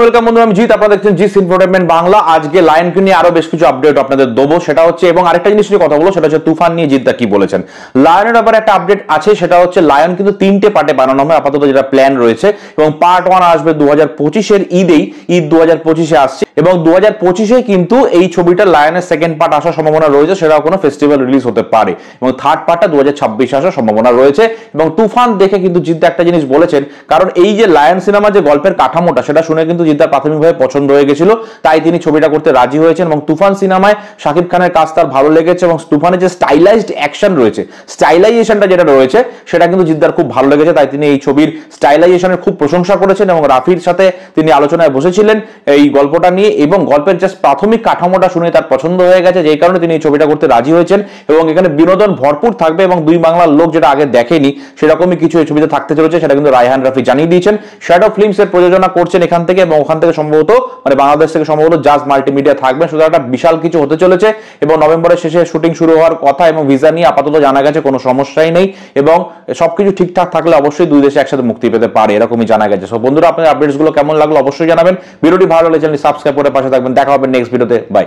Welcome বন্ধু, আমি জিৎ, আপনারা দেখছেন জিস ইনফোটেনমেন্ট বাংলা। আজকে লায়নকে নিয়ে আরো বেশ কিছু আপডেট আপনাদের দেবো, সেটা হচ্ছে এবং আরেকটা জিনিস নিয়ে কথা বলবো, সেটা হচ্ছে তুফান নিয়ে জিৎদা কি বলেছেন। লায়নের ব্যাপারে একটা আপডেট আছে, সেটা হচ্ছে লায়ন কিন্তু 3টে পার্টে বানানো হবে আপাতত, যেটা প্ল্যান রয়েছে, এবং পার্ট 1 আসবে 2025-এর ঈদেই, ঈদ 2025-এ আসছে, এবং 2025-এ কিন্তু এই ছবিটা লায়নের সেকেন্ড পার্ট আসার সম্ভাবনা রয়েছে, সেটাও কোনো ফেস্টিভ্যাল রিলিজ হতে পারে, এবং থার্ড পার্টটা 2026 আসার সম্ভাবনা রয়েছে। এবং তুফান দেখে কিন্তু জিদ্দা একটা জিনিস বলেছেন, কারণ এই যে লায়ন সিনেমা যে গল্পের কাঠামোটা, সেটা শুনে কিন্তু জিদ্দার প্রাথমিকভাবে পছন্দ হয়ে গেছিল, তাই তিনি ছবিটা করতে রাজি হয়েছেন। এবং তুফান সিনেমায় শাকিব খানের কাজ তার ভালো লেগেছে, এবং তুফানের যে স্টাইলাইজড অ্যাকশন রয়েছে, স্টাইলাইজেশনটা যেটা রয়েছে, সেটা কিন্তু জিদ্দার খুব ভালো লেগেছে, তাই তিনি এই ছবির স্টাইলাইজেশনের খুব প্রশংসা করেছেন, এবং রাফির সাথে তিনি আলোচনায় বসেছিলেন এই গল্পটা নিয়ে, এবং গল্পের যে প্রাথমিক কাঠামোটা শুনে তার পছন্দ হয়ে গেছে, যেই কারণে তিনি এই ছবিটা করতে রাজি হয়েছেন। এবং এখানে বিনোদন ভরপুর থাকবে, এবং দুই বাংলার লোক যেটা আগে দেখেনি সেরকমই কিছু এই ছবিতে থাকতে চলেছে, সেটা কিন্তু রায়হান রাফি জানিয়ে দিয়েছেন। শ্যাডো ফিল্মস এর প্রযোজনা করছেন এখান থেকে, এবং ওখান থেকে সম্ভবত বাংলাদেশ থেকে সম্ভবত জাজ মাল্টিমিডিয়া থাকবে। সুতরাং একটা বিশাল কিছু হতে চলেছে, এবং নভেম্বরের শেষে শুটিং শুরু হওয়ার কথা, এবং ভিসা নিয়ে আপাতত জানা গেছে কোনো সমস্যাই নেই, এবং সবকিছু ঠিকঠাক থাকলে অবশ্যই দুই দেশে একসাথে মুক্তি পেতে পারে, এরকমই জানা গেছে। সো বন্ধুরা, আপনাদের আপডেটস গুলো কেমন লাগলো অবশ্যই জানাবেন। ভিডিওটি ভালো লাগলে চ্যানেলটি সাবস্ক্রাইব করে পাশে থাকবেন। দেখা হবে নেক্সট ভিডিওতে, বাই।